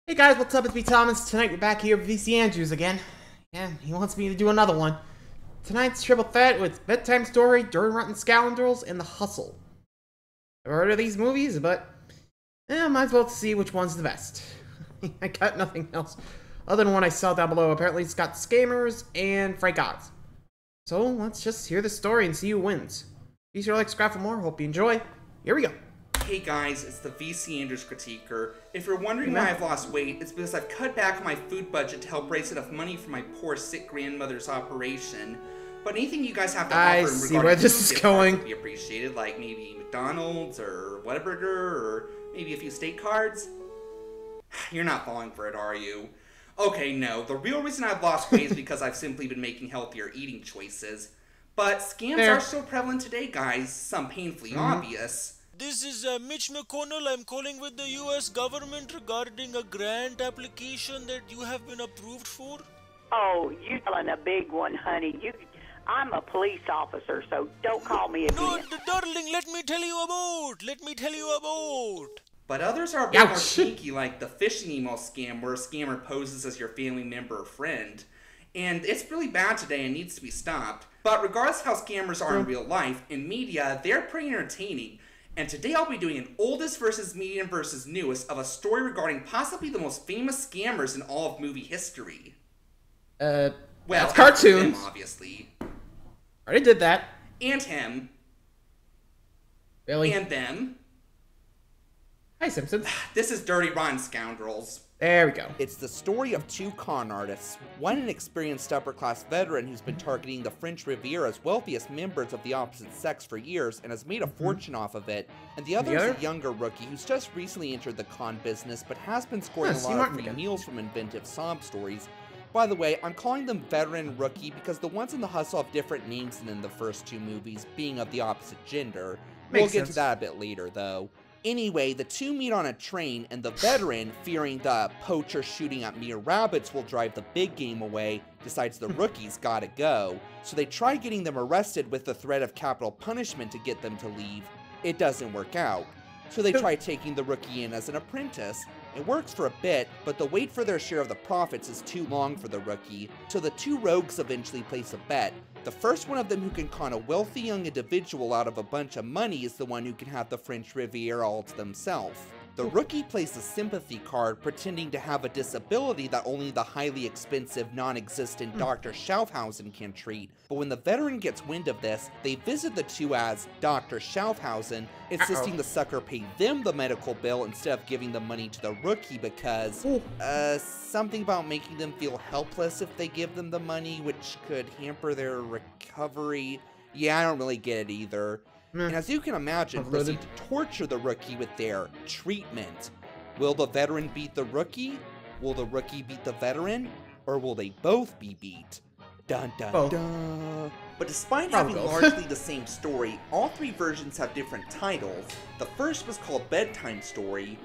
Hey guys, what's up? It's me, Thomas. Tonight we're back here with VC Andrews again. Yeah, he wants me to do another one. Tonight's triple threat with Bedtime Story, Rotten Scoundrels, and The Hustle. I've heard of these movies, but might as well see which one's the best. I got nothing else other than what I saw down below. Apparently it's got Scammers and Frank Oz. So let's just hear the story and see who wins. Be sure to like, subscribe for more. Hope you enjoy. Here we go. Hey guys, it's the VC Andrews Critiquer. If you're wondering why I've lost weight, it's because I've cut back on my food budget to help raise enough money for my poor sick grandmother's operation. But anything you guys have to offer in regard where to this is going would be appreciated, like maybe McDonald's or Whataburger or maybe a few steak cards. You're not falling for it, are you? Okay, no. The real reason I've lost weight is because I've simply been making healthier eating choices. But scams are so prevalent today, guys, some painfully obvious. This is Mitch McConnell. I'm calling with the US government regarding a grant application that you have been approved for. Oh, you're telling a big one, honey. I'm a police officer, so don't call me again. No, darling, let me tell you about. But others are a bit more sneaky, like the phishing email scam, where a scammer poses as your family member or friend. And it's really bad today and needs to be stopped. But regardless of how scammers are in real life, in media, they're pretty entertaining. And today I'll be doing an oldest versus medium versus newest of a story regarding possibly the most famous scammers in all of movie history. Well, it's cartoons. Him, obviously. Already did that. And him. Really? And them. Hi, Simpsons. This is Rotten Scoundrels. There we go. It's the story of two con artists, one an experienced upper-class veteran who's been targeting the French Riviera's wealthiest members of the opposite sex for years and has made a fortune off of it, and the other is a younger rookie who's just recently entered the con business but has been scoring a lot of free meals from inventive sob stories. By the way, I'm calling them veteran and rookie because the ones in The Hustle have different names than in the first two movies, being of the opposite gender. We'll get to that a bit later, though. Anyway, the two meet on a train, and the veteran, fearing the poacher shooting at mere rabbits will drive the big game away, decides the rookie's gotta go. So they try getting them arrested with the threat of capital punishment to get them to leave. It doesn't work out. So they try taking the rookie in as an apprentice. It works for a bit, but the wait for their share of the profits is too long for the rookie, so the two rogues eventually place a bet. The first one of them who can con a wealthy young individual out of a bunch of money is the one who can have the French Riviera all to themselves. The rookie plays a sympathy card, pretending to have a disability that only the highly expensive, non-existent Dr. Schaufhausen can treat. But when the veteran gets wind of this, they visit the two as Dr. Schaufhausen, insisting the sucker pay them the medical bill instead of giving the money to the rookie because, something about making them feel helpless if they give them the money, which could hamper their recovery. Yeah, I don't really get it either. And as you can imagine, proceed to torture the rookie with their treatment. Will the veteran beat the rookie? Will the rookie beat the veteran? Or will they both be beat? Dun dun dun. But despite having largely the same story, all three versions have different titles. The first was called Bedtime Story.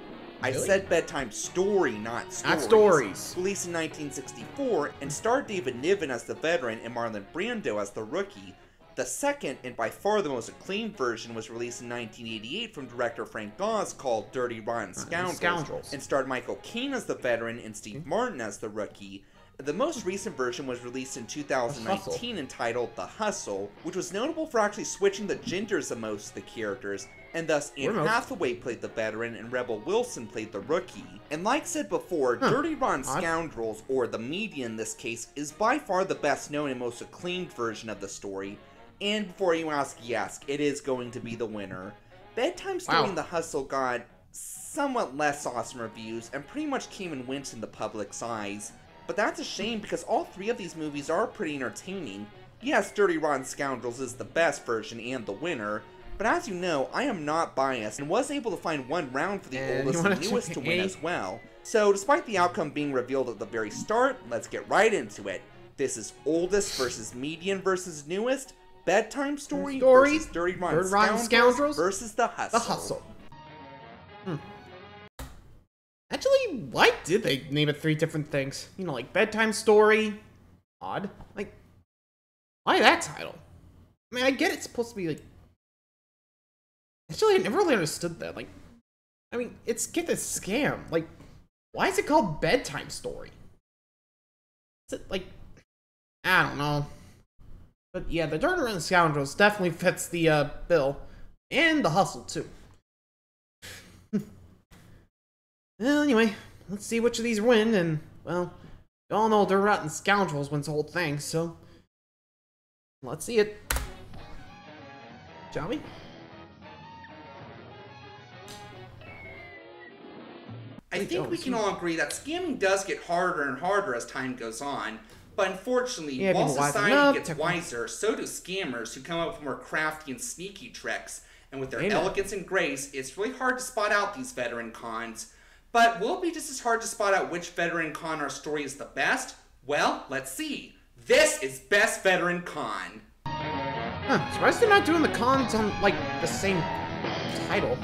I said Bedtime Story, not Stories. Not Stories. Released in 1964 and starred David Niven as the veteran and Marlon Brando as the rookie. The second, and by far the most acclaimed version, was released in 1988 from director Frank Oz, called Rotten Scoundrels, and starred Michael Caine as the veteran and Steve Martin as the rookie. The most recent version was released in 2019 entitled The Hustle, which was notable for actually switching the genders of most of the characters, and thus Anne Hathaway played the veteran and Rebel Wilson played the rookie. And like said before, Rotten Scoundrels, or the media in this case, is by far the best known and most acclaimed version of the story. And before you ask, yes, it is going to be the winner. Bedtime Story and The Hustle got somewhat less awesome reviews and pretty much came and went in the public's eyes. But that's a shame because all three of these movies are pretty entertaining. Yes, Rotten Scoundrels is the best version and the winner, but as you know, I am not biased and was able to find one round for the oldest and newest to win as well. So despite the outcome being revealed at the very start, let's get right into it. This is oldest versus median versus newest. Bedtime Story versus Rotten Scoundrels versus The Hustle. Actually, why did they name it three different things? You know, like Bedtime Story. Odd. Like, why that title? I mean, I get it's supposed to be like... Actually, I never really understood that. Like, I mean, it's get this scam. Like, Why is it called Bedtime Story? Is it like... I don't know. But yeah, the Rotten Scoundrels definitely fits the bill. And the hustle, too. Well, anyway, let's see which of these win, and, well, we all know the Rotten Scoundrels wins the whole thing, so... let's see it. Shall we? I think we can all agree that scamming does get harder and harder as time goes on, but unfortunately, while society gets wiser, so do scammers who come up with more crafty and sneaky tricks, and with their elegance and grace, it's really hard to spot out these veteran cons. But will it be just as hard to spot out which veteran con our story is the best? Well, let's see. This is Best Veteran Con. Huh, surprised they're not doing the cons on, like, the same title.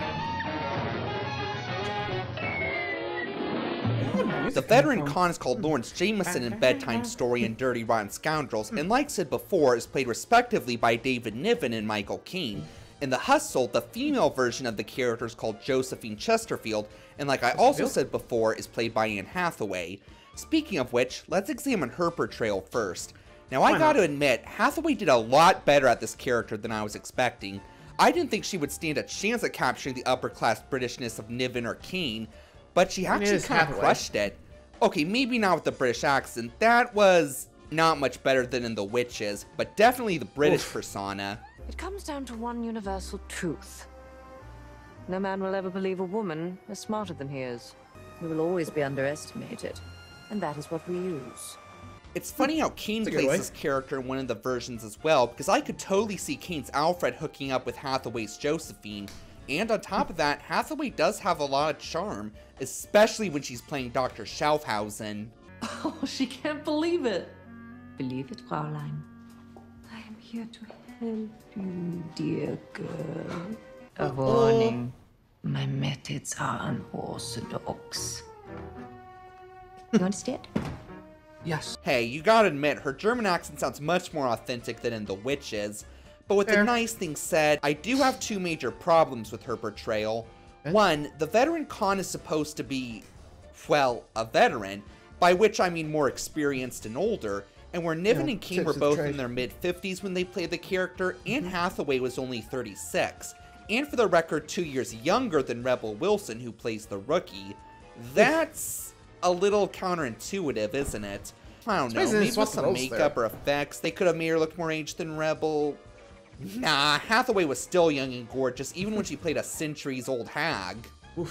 The veteran con is called Lawrence Jameson in Bedtime Story and Dirty Rotten Scoundrels, and like said before, is played respectively by David Niven and Michael Caine. In The Hustle, the female version of the character is called Josephine Chesterfield, and like I also said before, is played by Anne Hathaway. Speaking of which, let's examine her portrayal first. Now I gotta admit, Hathaway did a lot better at this character than I was expecting. I didn't think she would stand a chance at capturing the upper-class Britishness of Niven or Caine, but she actually kind of crushed it. Okay, maybe not with the British accent, that was not much better than in The Witches, but definitely the British persona. It comes down to one universal truth. No man will ever believe a woman is smarter than he is. We will always be underestimated, and that is what we use. It's funny how Caine plays this character in one of the versions as well, because I could totally see Caine's Alfred hooking up with Hathaway's Josephine, and on top of that, Hathaway does have a lot of charm, especially when she's playing Dr. Schaufhausen. Oh, she can't believe it. Believe it, Fraulein. I am here to help you, dear girl. A warning. My methods are unorthodox. You understand? Yes. Hey, you gotta admit, her German accent sounds much more authentic than in The Witches. But with the nice thing said, I do have two major problems with her portrayal. One, the veteran con is supposed to be, well, a veteran, by which I mean more experienced and older, and where Niven and Caine were both in their mid-50s when they played the character, Anne Hathaway was only 36, and for the record 2 years younger than Rebel Wilson, who plays the rookie. That's a little counterintuitive, isn't it? I don't know, maybe with some makeup or effects, they could have made her look more aged than Rebel. Nah, Hathaway was still young and gorgeous, even when she played a centuries-old hag.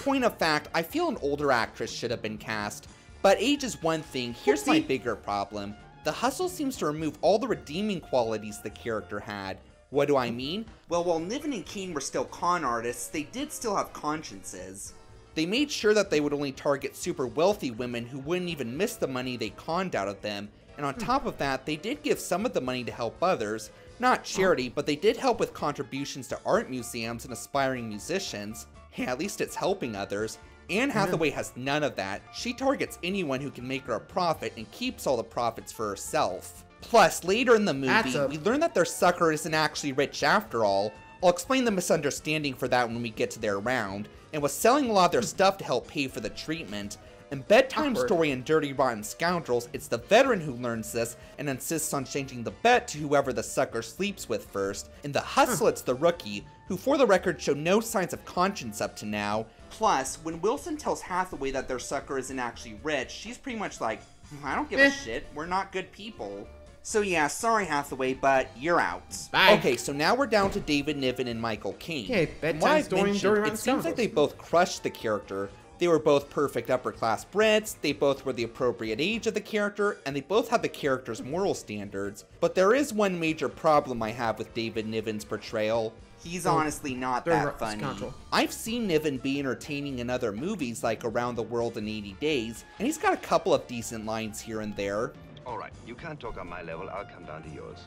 Point of fact, I feel an older actress should have been cast. But age is one thing, here's my bigger problem. The Hustle seems to remove all the redeeming qualities the character had. What do I mean? Well, while Niven and Caine were still con artists, they did still have consciences. They made sure that they would only target super wealthy women who wouldn't even miss the money they conned out of them, and on top of that, they did give some of the money to help others. Not charity, but they did help with contributions to art museums and aspiring musicians. Yeah, at least it's helping others. Anne Hathaway has none of that. She targets anyone who can make her a profit and keeps all the profits for herself. Plus, later in the movie, we learn that their sucker isn't actually rich after all. I'll explain the misunderstanding for that when we get to their round, and was selling a lot of their stuff to help pay for the treatment. In Bedtime Story and Dirty Rotten Scoundrels, it's the veteran who learns this and insists on changing the bet to whoever the sucker sleeps with first. In The Hustle, it's the rookie, who for the record showed no signs of conscience up to now. Plus, when Wilson tells Hathaway that their sucker isn't actually rich, she's pretty much like, I don't give a shit, we're not good people. So yeah, sorry Hathaway, but you're out. Bye. Okay, so now we're down to David Niven and Michael Caine. Okay, Bedtime Story and Dirty Rotten Scoundrels. It seems like they both crushed the character. They were both perfect upper-class Brits, they both were the appropriate age of the character, and they both had the character's moral standards. But there is one major problem I have with David Niven's portrayal. He's honestly not that funny. I've seen Niven be entertaining in other movies like Around the World in 80 Days, and he's got a couple of decent lines here and there. Alright, you can't talk on my level, I'll come down to yours.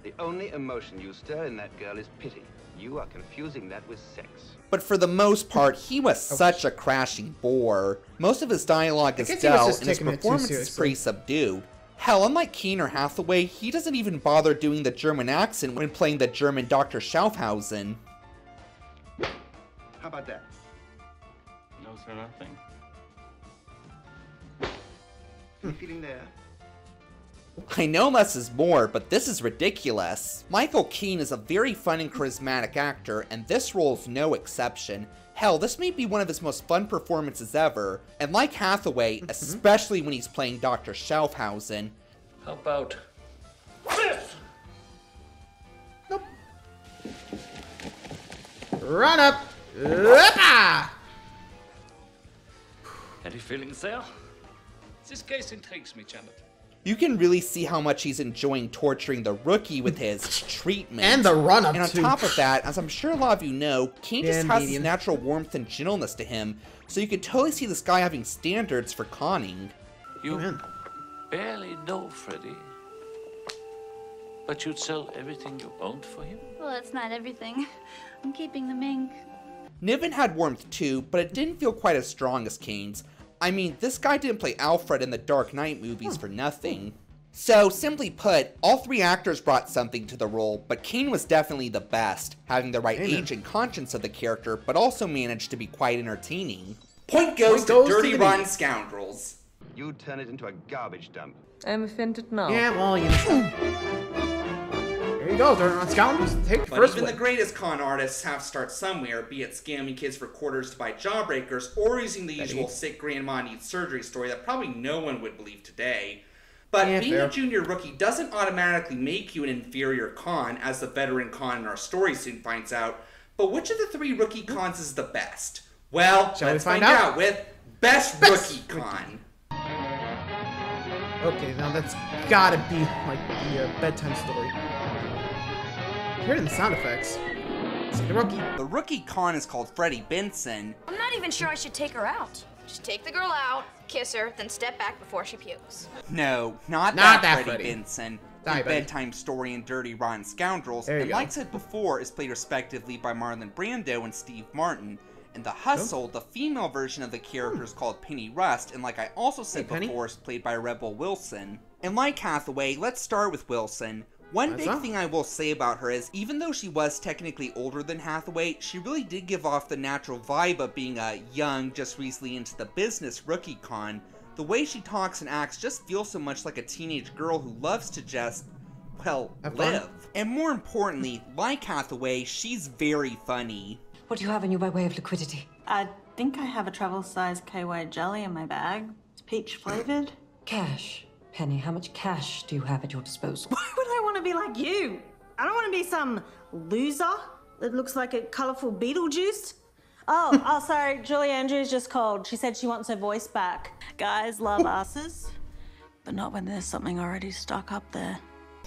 The only emotion you stir in that girl is pity. You are confusing that with sex. But for the most part, he was such a crashing bore. Most of his dialogue is dull, and his performance is pretty subdued. Hell, unlike Caine or Hathaway, he doesn't even bother doing the German accent when playing the German Dr. Schaufhausen. How about that? No, sir, nothing. You feeling there? I know less is more, but this is ridiculous. Michael Caine is a very fun and charismatic actor, and this role is no exception. Hell, this may be one of his most fun performances ever, and like Hathaway, especially when he's playing Dr. Schaufhausen. How about this? Nope. Run up! Ah! Any feelings there? This case intrigues me, Janet. You can really see how much he's enjoying torturing the rookie with his treatment. And the run-up, And on too. top of that, as I'm sure a lot of you know, Caine just has this medium. natural warmth and gentleness to him, so you could totally see this guy having standards for conning. You Man. barely know Freddy, but you'd sell everything you owned for him? Well, it's not everything. I'm keeping the mink. Niven had warmth too, but it didn't feel quite as strong as Caine's. I mean, this guy didn't play Alfred in the Dark Knight movies for nothing. So, simply put, all three actors brought something to the role, but Caine was definitely the best, having the right age and conscience of the character, but also managed to be quite entertaining. Point goes to Dirty Rotten Scoundrels. You turn it into a garbage dump. I'm offended now. Yeah, well, you know. Here you go, Dirty Rotten Scoundrels. Take the But first even one. the greatest con artists have to start somewhere, be it scamming kids for quarters to buy jawbreakers, or using the usual sick grandma needs surgery story that probably no one would believe today. But Yeah, being fair. a junior rookie doesn't automatically make you an inferior con, as the veteran con in our story soon finds out. But which of the three rookie cons is the best? Well, Shall we let's find find out? out with Best Rookie Con. Okay, now that's gotta be like the Bedtime Story. Hearing the sound effects. See the rookie. The rookie con is called Freddie Benson. I'm not even sure I should take her out. Just take the girl out, kiss her, then step back before she pukes. No, not Not that that Freddie Freddie. Benson. Die, In buddy. Bedtime Story and Dirty Rotten Scoundrels, There you and go. like I said before, is played respectively by Marlon Brando and Steve Martin. In The Hustle, the female version of the character is called Penny Rust, and like I also said Penny. before, is played by Rebel Wilson. And like Hathaway, let's start with Wilson. One What's big up? thing I will say about her is, even though she was technically older than Hathaway, she really did give off the natural vibe of being a young, just recently into the business rookie con. The way she talks and acts just feels so much like a teenage girl who loves to just, well, Have fun. live. And more importantly, like Hathaway, she's very funny. What do you have in you by way of liquidity? I think I have a travel-size KY jelly in my bag. It's peach flavored. Cash. Penny, how much cash do you have at your disposal? Why would I want to be like you? I don't want to be some loser that looks like a colourful Beetlejuice. Oh, sorry, Julie Andrews just called. She said she wants her voice back. Guys love asses, but not when there's something already stuck up there.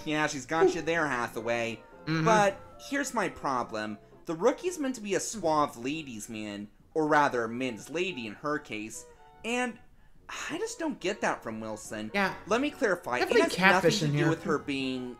Yeah, she's got you there, Hathaway. But here's my problem. The rookie's meant to be a suave ladies' man, or rather, men's lady in her case, and I just don't get that from Wilson. Yeah. Let me clarify. It Definitely has nothing catfish to in do here. with her being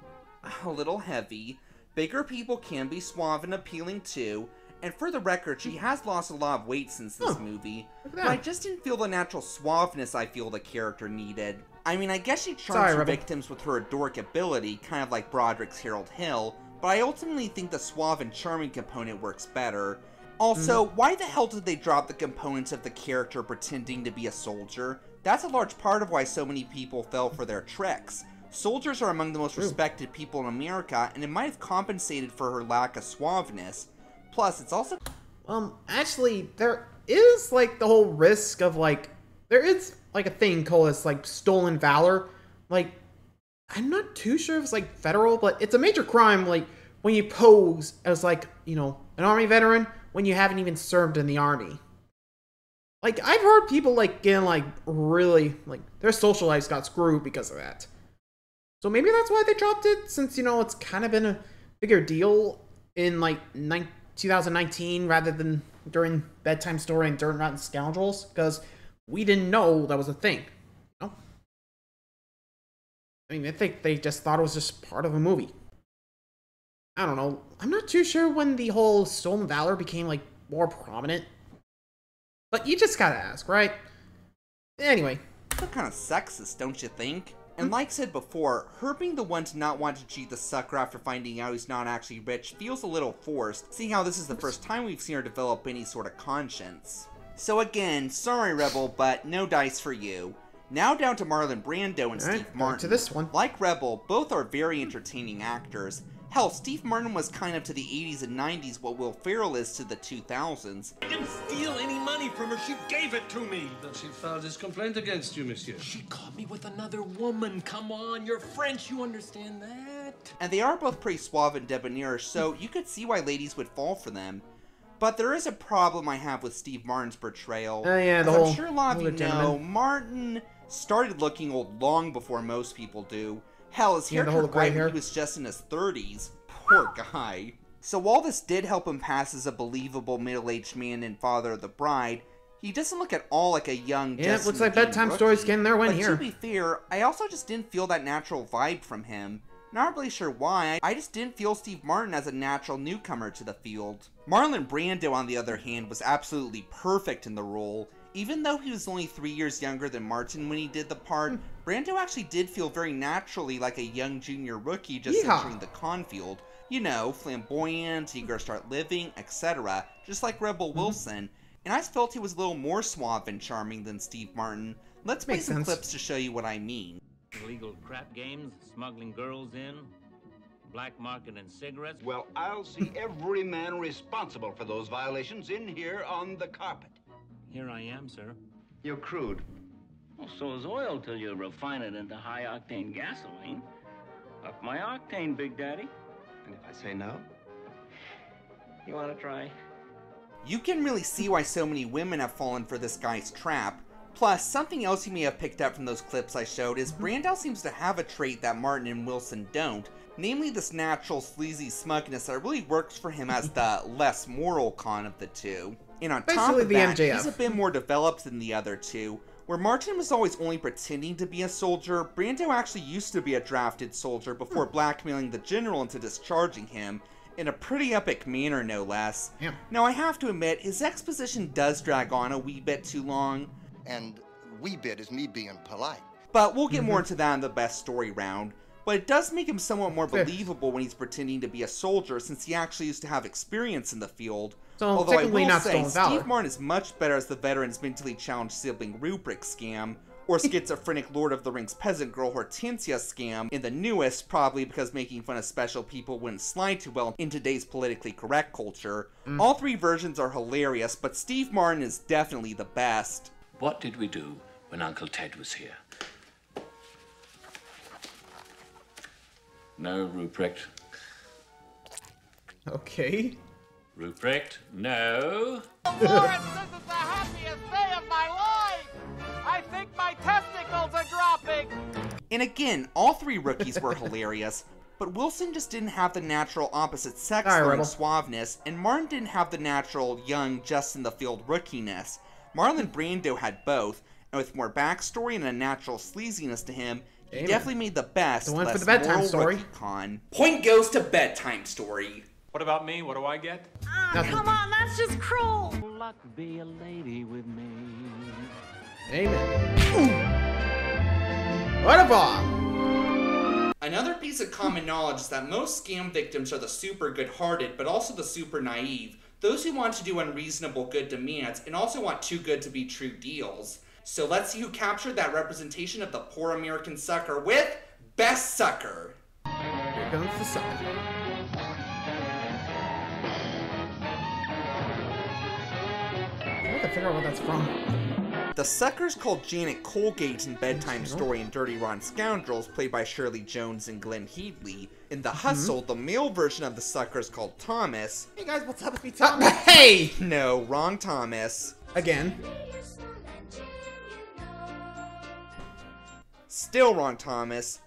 a little heavy. Bigger people can be suave and appealing too. And for the record, she has lost a lot of weight since this movie. Look at But I that. just didn't feel the natural suaveness I feel the character needed. I mean, I guess she Sorry, charms her Rebel. victims with her adoric ability, kind of like Broderick's Harold Hill, but I ultimately think the suave and charming component works better. Also, why the hell did they drop the components of the character pretending to be a soldier? That's a large part of why so many people fell for their tricks. Soldiers are among the most respected people in America, and it might have compensated for her lack of suaveness. Plus, it's also... Actually, there is, like, the whole risk of, like, there is, like, a thing called as, like, stolen valor. Like, I'm not too sure if it's, like, federal, but it's a major crime, like, when you pose as, like, you know, an army veteran when you haven't even served in the army. Like, I've heard people, like, getting, like, really, like, their social lives got screwed because of that. So maybe that's why they dropped it, since, you know, it's kind of been a bigger deal in, like, 2019 rather than during Bedtime Story and Dirty Rotten Scoundrels, because we didn't know that was a thing. You know? I mean, I think they just thought it was just part of a movie. I don't know. I'm not too sure when the whole stolen valor became, like, more prominent. But you just gotta ask, right? Anyway. That's kind of sexist, don't you think? And like said before, her being the one to not want to cheat the sucker after finding out he's not actually rich feels a little forced, seeing how this is the first time we've seen her develop any sort of conscience. So again, sorry Rebel, but no dice for you. Now down to Marlon Brando and Steve Martin. To this one. Like Rebel, both are very entertaining actors. Hell, Steve Martin was kind of to the 80s and 90s what Will Ferrell is to the 2000s. I didn't steal any money from her. She gave it to me. But she filed this complaint against you, monsieur. She caught me with another woman. Come on, you're French. You understand that? And they are both pretty suave and debonair, so you could see why ladies would fall for them. But there is a problem I have with Steve Martin's portrayal. Oh yeah, the As whole... I'm sure a lot of you know, Martin started looking old long before most people do. Hell, his hair turned white when he was just in his 30s. Poor guy. So while this did help him pass as a believable middle-aged man and father of the bride, he doesn't look at all like a young Yeah, it looks like Bedtime Story's getting their win here. But to be fair, I also just didn't feel that natural vibe from him. Not really sure why, I just didn't feel Steve Martin as a natural newcomer to the field. Marlon Brando, on the other hand, was absolutely perfect in the role. Even though he was only 3 years younger than Martin when he did the part, Brando actually did feel very naturally like a young junior rookie just entering the confield. You know, flamboyant, eager to start living, etc., just like Rebel Wilson. And I felt he was a little more suave and charming than Steve Martin. Let's play some clips to show you what I mean. Illegal crap games, smuggling girls in, black market and cigarettes. Well, I'll see every man responsible for those violations in here on the carpet. Here I am, sir. You're crude. Well, so is oil till you refine it into high-octane gasoline. Up my octane, Big Daddy. And if I say no? You want to try? You can really see why so many women have fallen for this guy's trap. Plus, something else you may have picked up from those clips I showed is Brando seems to have a trait that Martin and Wilson don't, namely this natural sleazy smugness that really works for him as the less moral con of the two. And on top of that, he's a bit more developed than the other two. Where Martin was always only pretending to be a soldier, Brando actually used to be a drafted soldier before blackmailing the general into discharging him, in a pretty epic manner no less. Now I have to admit, his exposition does drag on a wee bit too long. And wee bit is me being polite. But we'll get more into that in the best story round. But it does make him somewhat more believable when he's pretending to be a soldier, since he actually used to have experience in the field. So although I will say, Steve Martin is much better as the veteran's mentally challenged sibling Rubric scam, or schizophrenic Lord of the Rings peasant girl Hortensia scam in the newest, probably because making fun of special people wouldn't slide too well in today's politically correct culture. All three versions are hilarious, but Steve Martin is definitely the best. What did we do when Uncle Ted was here? No, Ruprecht. Okay. Ruprecht, no. Lawrence, this is the happiest day of my life! I think my testicles are dropping! And again, all three rookies were hilarious, but Wilson just didn't have the natural opposite sex suaveness, and Martin didn't have the natural young, just-in-the-field rookiness. Marlon Brando had both, and with more backstory and a natural sleaziness to him, he definitely made the best, one less for the Bedtime moral Story. rookie con. Point goes to Bedtime Story. What about me? What do I get? Come on, that's just cruel. Luck be a lady with me. Amen. What a bomb! Another piece of common knowledge is that most scam victims are the super good-hearted, but also the super naive. Those who want to do unreasonable good demands, and also want too good to be true deals. So let's see who captured that representation of the poor American sucker with Best Sucker. Here comes the sucker. I have to figure out what that's from. The sucker's called Janet Colgate in Bedtime Story and Dirty Rotten Scoundrels, played by Shirley Jones and Glenn Headley. In The Hustle, the male version of the sucker is called Thomas. Hey guys, what's up with me, Thomas? Hey! No, wrong Thomas. Again. Still wrong Thomas.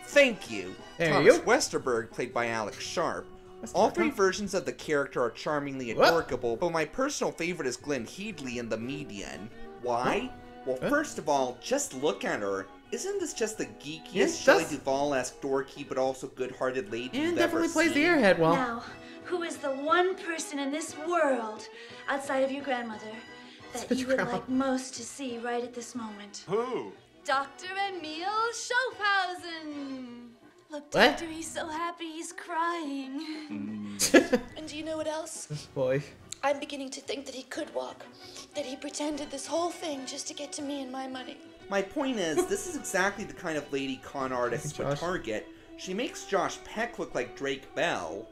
Thank you. Thomas Westerberg, played by Alex Sharp. All three versions of the character are charmingly adorable, but my personal favorite is Glenn Headley in The Median. Why? Well, first of all, just look at her. Isn't this just the geekiest, Shelley Duvall-esque dorky, but also good-hearted lady you've definitely ever plays seen? the airhead well. Now, who is the one person in this world, outside of your grandmother, that you would like most to see right at this moment? Who? Dr. Emil Schofhausen. Look, What? Doctor, he's so happy he's crying. And do you know what else? This boy. I'm beginning to think that he could walk. That he pretended this whole thing just to get to me and my money. My point is, this is exactly the kind of lady con artists would target. She makes Josh Peck look like Drake Bell.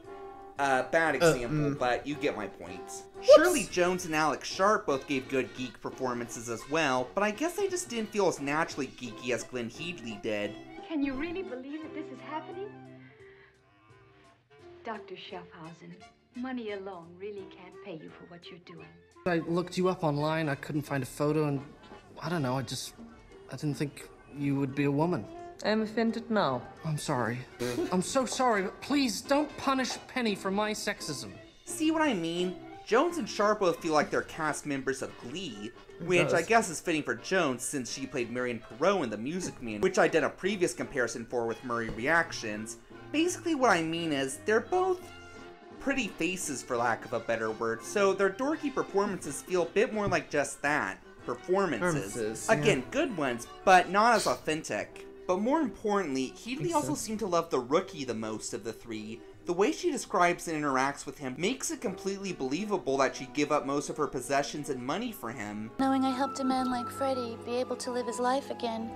Bad example, but you get my point. Shirley Jones and Alex Sharp both gave good geek performances as well, but I guess I just didn't feel as naturally geeky as Glenn Headley did. Can you really believe that this is happening? Dr. Schaffhausen, money alone really can't pay you for what you're doing. I looked you up online, I couldn't find a photo, and I don't know, I didn't think you would be a woman. I'm offended now. I'm sorry. I'm so sorry, but please don't punish Penny for my sexism. See what I mean? Jones and Sharp both feel like they're cast members of Glee, which I guess is fitting for Jones since she played Marion Perot in The Music Man, which I did a previous comparison for with Murray Reactions. Basically what I mean is, they're both pretty faces for lack of a better word, so their dorky performances feel a bit more like just that. Performances. Again, good ones, but not as authentic. But more importantly, Headley also seemed to love the rookie the most of the three. The way she describes and interacts with him makes it completely believable that she'd give up most of her possessions and money for him. Knowing I helped a man like Freddie be able to live his life again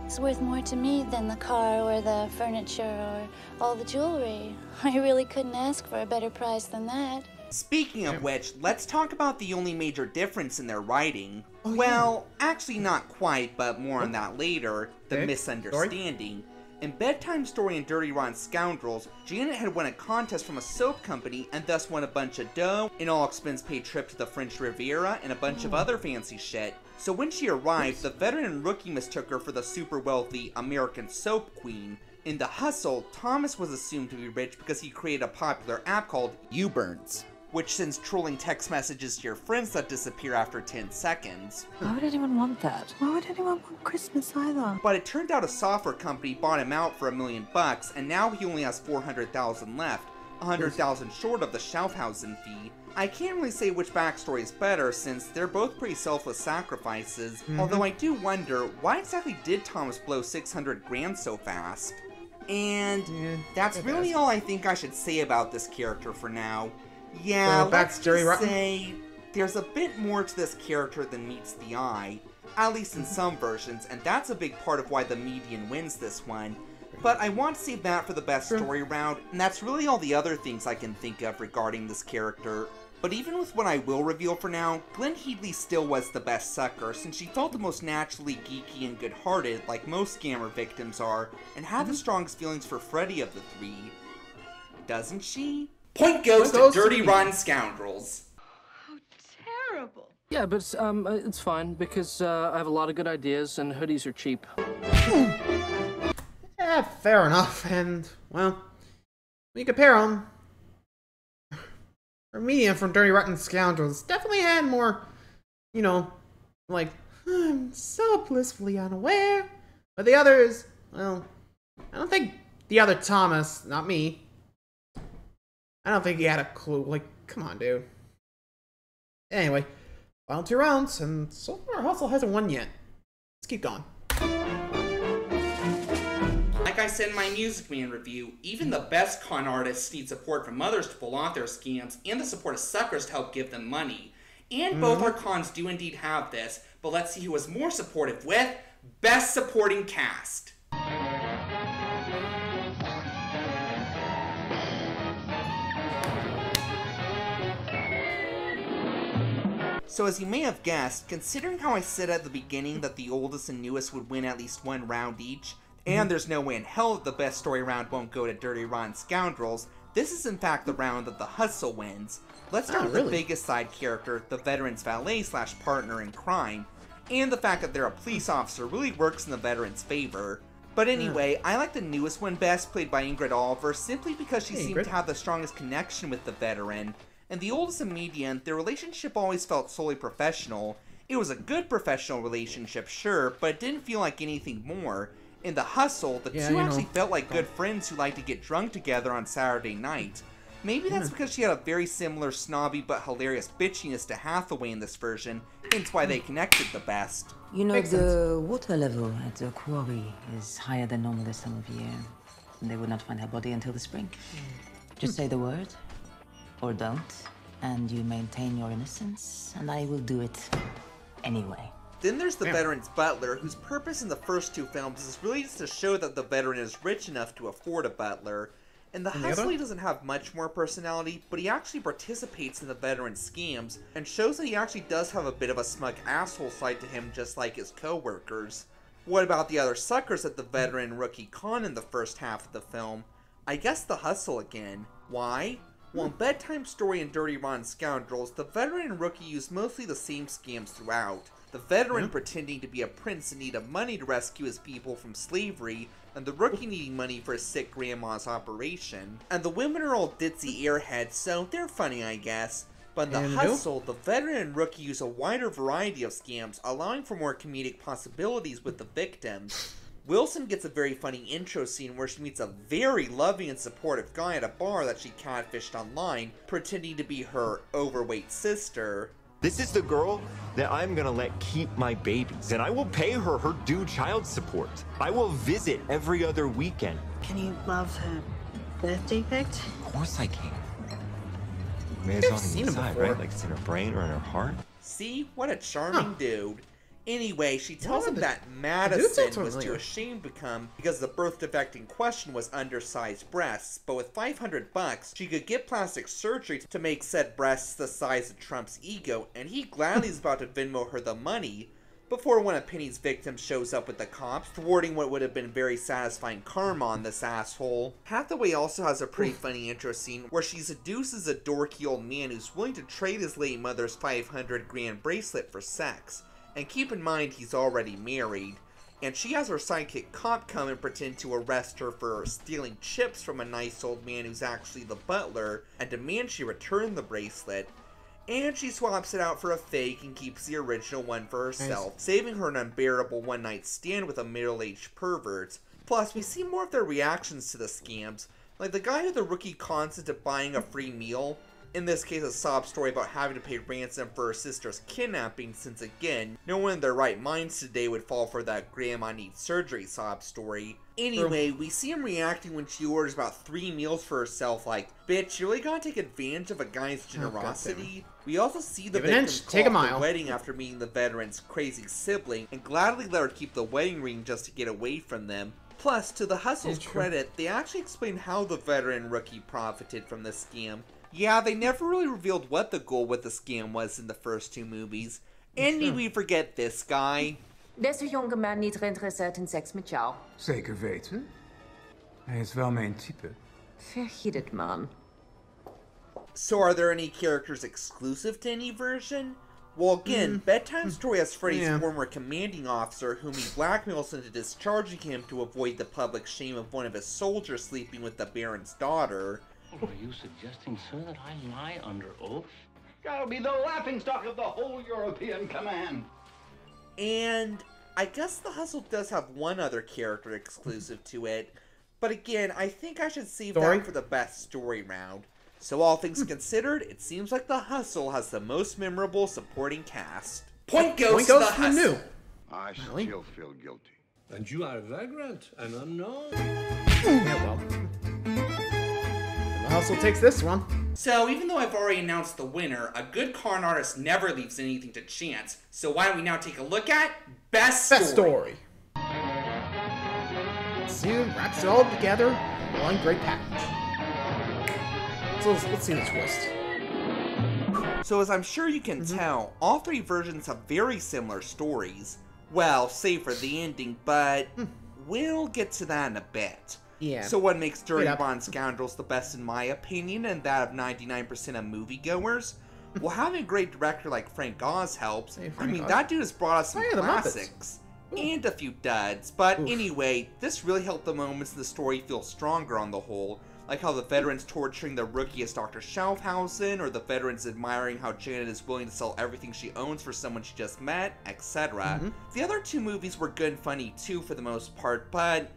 is worth more to me than the car or the furniture or all the jewelry. I really couldn't ask for a better price than that. Speaking of which, let's talk about the only major difference in their writing. Actually not quite, but more on that later, the misunderstanding. In Bedtime Story and Dirty Rotten Scoundrels, Janet had won a contest from a soap company and thus won a bunch of dough, an all-expense-paid trip to the French Riviera, and a bunch of other fancy shit. So when she arrived, the veteran and rookie mistook her for the super wealthy American soap queen. In The Hustle, Thomas was assumed to be rich because he created a popular app called U-Burns, which sends trolling text messages to your friends that disappear after 10 seconds. Why would anyone want that? Why would anyone want Christmas either? But it turned out a software company bought him out for $1 million, and now he only has $400,000 left, $100,000 short of the Schaffhausen fee. I can't really say which backstory is better since they're both pretty selfless sacrifices, although I do wonder, why exactly did Thomas blow $600,000 so fast? And that's really all I think I should say about this character for now. Yeah, let's just say there's a bit more to this character than meets the eye, at least in some versions, and that's a big part of why the median wins this one. But I want to save that for the best story round, and that's really all the other things I can think of regarding this character. But even with what I will reveal for now, Glenn Headley still was the best sucker, since she felt the most naturally geeky and good-hearted, like most scammer victims are, and had the strongest feelings for Freddy of the three. Doesn't she? Point goes to Dirty Rotten Scoundrels. How terrible. Yeah, but it's fine, because I have a lot of good ideas, and hoodies are cheap. Yeah, fair enough, and, well, when you compare them, our median from Dirty Rotten Scoundrels definitely had more, you know, like, I'm so blissfully unaware. But the others, well, I don't think the other Thomas, not me, I don't think he had a clue. Like, come on, dude. Anyway, final 2 rounds, and so far Hustle hasn't won yet. Let's keep going. Like I said in my Music Man review, even the best con artists need support from others to pull off their scams, and the support of suckers to help give them money. And both our cons do indeed have this, but let's see who was more supportive with Best Supporting Cast. So as you may have guessed, considering how I said at the beginning that the oldest and newest would win at least 1 round each, and there's no way in hell that the best story round won't go to Dirty Rotten Scoundrels, this is in fact the round that the Hustle wins. Let's start with the biggest side character, the veteran's valet/partner in crime, and the fact that they're a police officer really works in the veteran's favor. But anyway, I like the newest one best, played by Ingrid Oliver, simply because she seemed to have the strongest connection with the veteran. And the oldest and median, their relationship always felt solely professional. It was a good professional relationship, sure, but it didn't feel like anything more. In The Hustle, the two actually felt like good friends who liked to get drunk together on Saturday night. Maybe that's because she had a very similar snobby but hilarious bitchiness to Hathaway in this version, hence why they connected the best. You know, the water level at the quarry is higher than normal this time of year. They would not find her body until the spring. Just say the word, or don't, and you maintain your innocence, and I will do it anyway. Then there's the veteran's butler, whose purpose in the first two films is really just to show that the veteran is rich enough to afford a butler. And the hustle, he doesn't have much more personality, but he actually participates in the veteran's scams, and shows that he actually does have a bit of a smug asshole side to him, just like his co-workers. What about the other suckers that the veteran and rookie con in the first half of the film? I guess the hustle again. Why? Well, in Bedtime Story and Dirty Rotten Scoundrels, the veteran and rookie use mostly the same scams throughout. The veteran pretending to be a prince in need of money to rescue his people from slavery, and the rookie needing money for his sick grandma's operation. And the women are all ditzy airheads, so they're funny, I guess. But in the hustle, the veteran and rookie use a wider variety of scams, allowing for more comedic possibilities with the victims. Wilson gets a very funny intro scene where she meets a very loving and supportive guy at a bar that she catfished online, pretending to be her overweight sister. This is the girl that I'm gonna let keep my babies, and I will pay her her due child support. I will visit every other weekend. Can you love her birth defect? Of course I can. I mean, it's on the inside, right? Like it's in her brain or in her heart. See? What a charming dude. Anyway, she tells him that Madison was too ashamed to come because the birth defect in question was undersized breasts, but with $500, she could get plastic surgery to make said breasts the size of Trump's ego, and he gladly is about to Venmo her the money, before one of Penny's victims shows up with the cops, thwarting what would have been very satisfying karma on this asshole. Hathaway also has a pretty funny intro scene where she seduces a dorky old man who's willing to trade his late mother's $500,000 bracelet for sex. And keep in mind, he's already married. And she has her sidekick cop come and pretend to arrest her for stealing chips from a nice old man who's actually the butler, and demand she return the bracelet. And she swaps it out for a fake and keeps the original one for herself, saving her an unbearable one-night stand with a middle-aged pervert. Plus, we see more of their reactions to the scams, like the guy who the rookie cons into buying a free meal. In this case, a sob story about having to pay ransom for her sister's kidnapping, since again, no one in their right minds today would fall for that grandma needs surgery sob story. Anyway, we see him reacting when she orders about 3 meals for herself, like, bitch, you really gotta take advantage of a guy's generosity? We also see the victim call off the wedding after meeting the veteran's crazy sibling, and gladly let her keep the wedding ring just to get away from them. Plus, to the hustle's credit, they actually explain how the veteran rookie profited from this scam. Yeah, they never really revealed what the goal with the scam was in the first 2 movies. And need we forget this guy? Deze jonge man niet geïnteresseerd in seks met jou. Zeker weten. Hij is wel mijn type. Vergiet het, man. So are there any characters exclusive to any version? Well, again, Bedtime Story has Freddy's former commanding officer, whom he blackmails into discharging him to avoid the public shame of one of his soldiers sleeping with the Baron's daughter. Are you suggesting, sir, that I lie under oath? I'll be the laughingstock of the whole European command. And I guess the Hustle does have one other character exclusive to it, but again, I think I should save that for the best story round. So all things considered, it seems like the Hustle has the most memorable supporting cast. Point goes to the Hustle. I still feel guilty. And you are a vagrant, an unknown. Yeah, well. The Hustle takes this one. So, even though I've already announced the winner, a good con artist never leaves anything to chance. So why don't we now take a look at Best Story. Soon wraps it all together in one great package. So let's see the twist. So as I'm sure you can tell, all 3 versions have very similar stories. Well, save for the ending, but we'll get to that in a bit. Yeah. So what makes Dirty Rotten Scoundrels the best in my opinion, and that of 99% of moviegoers? Well, having a great director like Frank Oz helps. I mean, that dude has brought us some classics. And a few duds. But anyway, this really helped the moments in the story feel stronger on the whole. Like how the veteran's torturing the rookie as Dr. Schaufhausen, or the veteran's admiring how Janet is willing to sell everything she owns for someone she just met, etc. The other 2 movies were good and funny too for the most part, but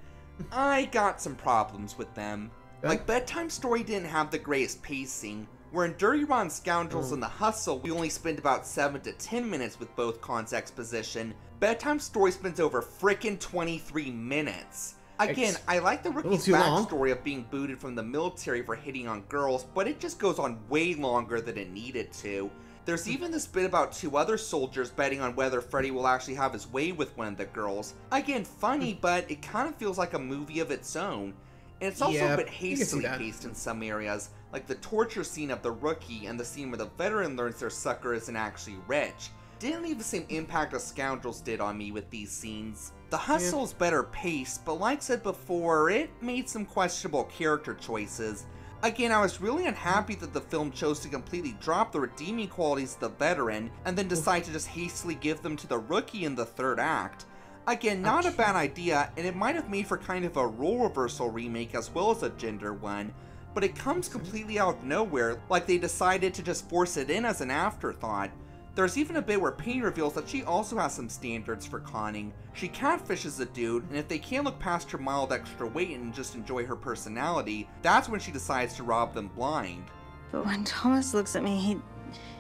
I got some problems with them. Like, Bedtime Story didn't have the greatest pacing, where in Dirty Rotten Scoundrels and The Hustle, we only spend about 7 to 10 minutes with both cons' exposition. Bedtime Story spends over frickin' 23 minutes. Again, I like the rookie's backstory of being booted from the military for hitting on girls, but it just goes on way longer than it needed to. There's even this bit about two other soldiers betting on whether Freddy will actually have his way with one of the girls. Again, funny, but it kind of feels like a movie of its own. And it's also a bit hastily paced in some areas, like the torture scene of the rookie and the scene where the veteran learns their sucker isn't actually rich. Didn't leave the same impact as Scoundrels did on me with these scenes. The Hustle's better paced, but like I said before, it made some questionable character choices. Again, I was really unhappy that the film chose to completely drop the redeeming qualities of the veteran and then decide to just hastily give them to the rookie in the third act. Again, not a bad idea, and it might have made for kind of a role reversal remake as well as a gender one, but it comes completely out of nowhere, like they decided to just force it in as an afterthought. There's even a bit where Penny reveals that she also has some standards for conning. She catfishes a dude, and if they can't look past her mild extra weight and just enjoy her personality, that's when she decides to rob them blind. But when Thomas looks at me,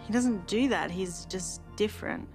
he doesn't do that. He's just different.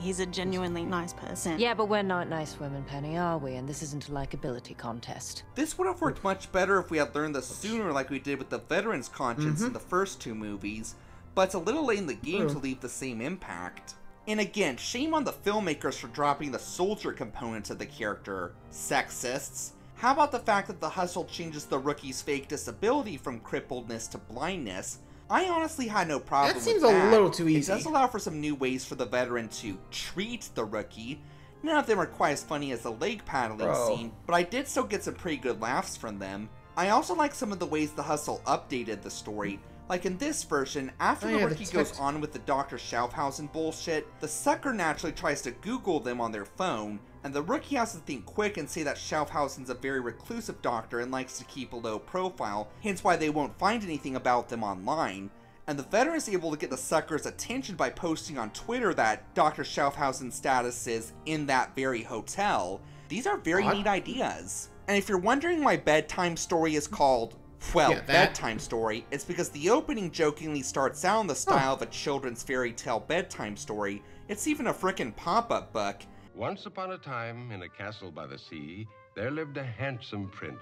He's a genuinely nice person. Yeah, but we're not nice women, Penny, are we? And this isn't a likability contest. This would have worked much better if we had learned this sooner like we did with the veteran's conscience in the first two movies, but it's a little late in the game to leave the same impact. And again, shame on the filmmakers for dropping the soldier components of the character. Sexists. How about the fact that the Hustle changes the rookie's fake disability from crippledness to blindness? I honestly had no problem with that. That seems a little too easy. It does allow for some new ways for the veteran to treat the rookie. None of them are quite as funny as the leg paddling scene, but I did still get some pretty good laughs from them. I also like some of the ways the Hustle updated the story. Like in this version, after the rookie goes on with the Dr. Schaffhausen bullshit, the sucker naturally tries to Google them on their phone, and the rookie has to think quick and say that Schaffhausen's a very reclusive doctor and likes to keep a low profile, hence why they won't find anything about them online. And the veteran is able to get the sucker's attention by posting on Twitter that Dr. Schaffhausen's status is in that very hotel. These are very neat ideas. And if you're wondering why Bedtime Story is called Bedtime Story, it's because the opening jokingly starts out in the style of a children's fairy tale bedtime story. It's even a frickin' pop-up book. Once upon a time, in a castle by the sea, there lived a handsome prince.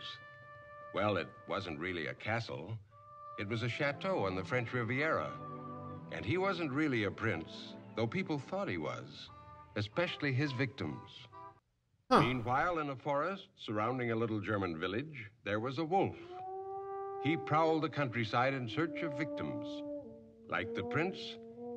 Well, it wasn't really a castle. It was a chateau on the French Riviera. And he wasn't really a prince, though people thought he was, especially his victims. Meanwhile, in a forest surrounding a little German village, there was a wolf. He prowled the countryside in search of victims. Like the prince,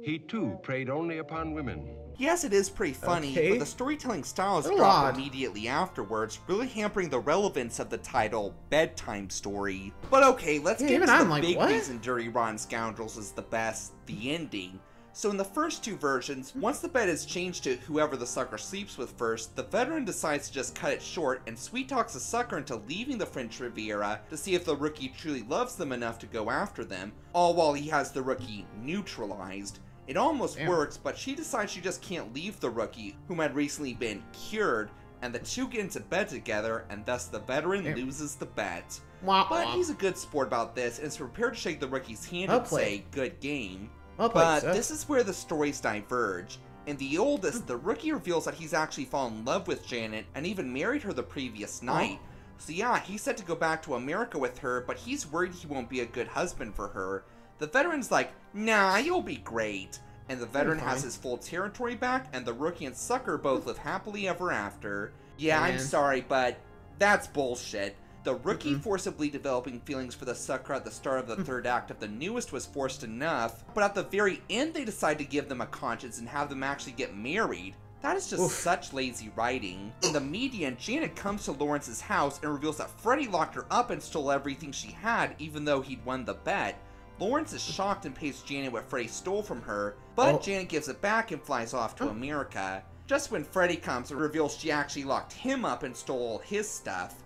he too preyed only upon women. Yes, it is pretty funny, but the storytelling style is dropped immediately afterwards, really hampering the relevance of the title Bedtime Story. But okay, let's get into the big reason Dirty Rotten Scoundrels is the best, the ending. So in the first two versions, once the bed is changed to whoever the sucker sleeps with first, the veteran decides to just cut it short and sweet talks the sucker into leaving the French Riviera to see if the rookie truly loves them enough to go after them, all while he has the rookie neutralized. It almost works, but she decides she just can't leave the rookie, whom had recently been cured, and the two get into bed together, and thus the veteran loses the bet. But he's a good sport about this, and is prepared to shake the rookie's hand and say, good game. But this is where the stories diverge. In the oldest, the rookie reveals that he's actually fallen in love with Janet and even married her the previous night. So yeah, he's set to go back to America with her, but he's worried he won't be a good husband for her. The veteran's like, nah, you'll be great. And the veteran has his full territory back, and the rookie and sucker both live happily ever after. Yeah, I'm sorry, but that's bullshit. The rookie forcibly developing feelings for the sucker at the start of the third act of the newest was forced enough, but at the very end they decide to give them a conscience and have them actually get married. That is just such lazy writing. In the median, Janet comes to Lawrence's house and reveals that Freddy locked her up and stole everything she had, even though he'd won the bet. Lawrence is shocked and pays Janet what Freddy stole from her, but Janet gives it back and flies off to America. Just when Freddy comes and reveals she actually locked him up and stole all his stuff.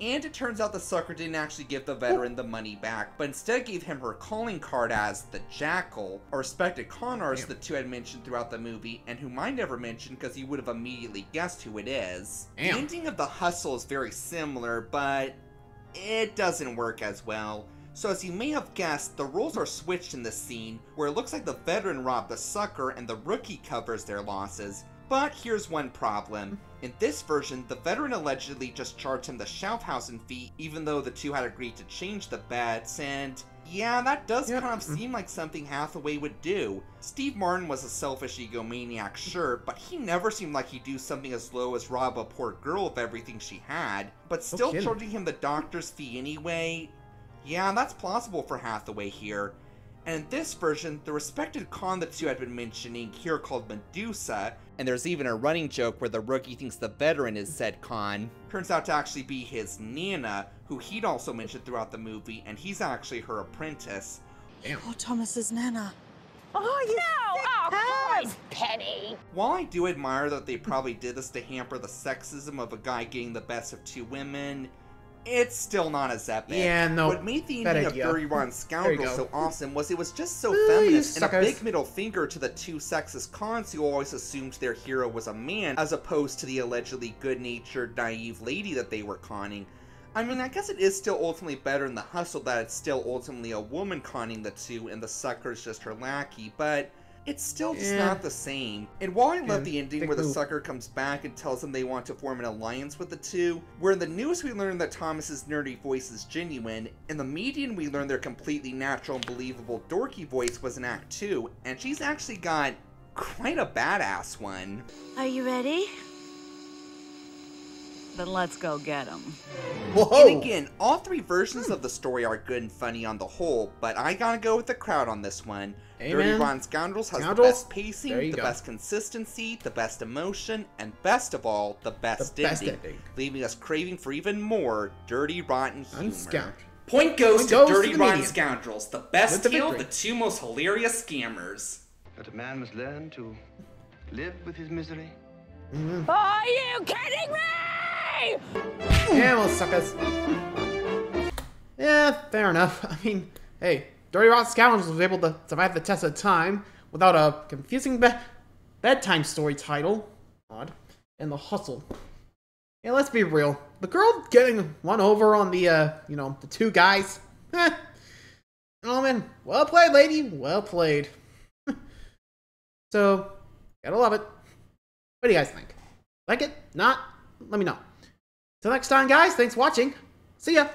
And it turns out the sucker didn't actually give the veteran the money back, but instead gave him her calling card as the Jackal, a respected con artist the two had mentioned throughout the movie, and whom I never mentioned because you would have immediately guessed who it is. The ending of The Hustle is very similar, but it doesn't work as well. So as you may have guessed, the roles are switched in this scene, where it looks like the veteran robbed the sucker and the rookie covers their losses. But here's one problem. In this version, the veteran allegedly just charged him the Schaffhausen fee even though the two had agreed to change the bets, and Yeah, that does kind of seem like something Hathaway would do. Steve Martin was a selfish egomaniac, sure, but he never seemed like he'd do something as low as rob a poor girl of everything she had. But still charging him the doctor's fee anyway? Yeah, that's plausible for Hathaway here. And in this version, the respected con the two had been mentioning, here called Medusa, and there's even a running joke where the rookie thinks the veteran is said con, turns out to actually be his Nana, who he'd also mentioned throughout the movie, and he's actually her apprentice. Oh, Thomas's Nana. Oh, you no! Of course, Penny! While I do admire that they probably did this to hamper the sexism of a guy getting the best of two women, it's still not as epic. Yeah, no. What made the ending of Dirty Rotten Scoundrels so awesome was it was just so feminist, and a big middle finger to the two sexist cons who always assumed their hero was a man, as opposed to the allegedly good-natured, naive lady that they were conning. I mean, I guess it is still ultimately better in The Hustle that it's still ultimately a woman conning the two and the sucker's just her lackey, but it's still just not the same. And while I love the ending where the sucker comes back and tells them they want to form an alliance with the two, where in the news we learn that Thomas's nerdy voice is genuine, in the median we learn their completely natural and believable dorky voice was in Act 2, and she's actually got quite a badass one. Are you ready? Then let's go get him. And again, all three versions of the story are good and funny on the whole, but I gotta go with the crowd on this one. Dirty Rotten Scoundrels has the best pacing, the best consistency, the best emotion, and best of all, the best ending, leaving us craving for even more Dirty Rotten humor. Point goes to Dirty Rotten Scoundrels, the best deal, the two most hilarious scammers. That a man must learn to live with his misery. Are you kidding me? Yeah, well, suckers. Yeah, fair enough. I mean, hey, Dirty Rotten Scoundrels was able to survive the test of time without a confusing bedtime story title. Odd. And The Hustle. Yeah, let's be real. The girl getting one over on the, the two guys. Oh man, well played, lady. Well played. So, gotta love it. What do you guys think? Like it? Not? Let me know. Till next time, guys, thanks for watching. See ya!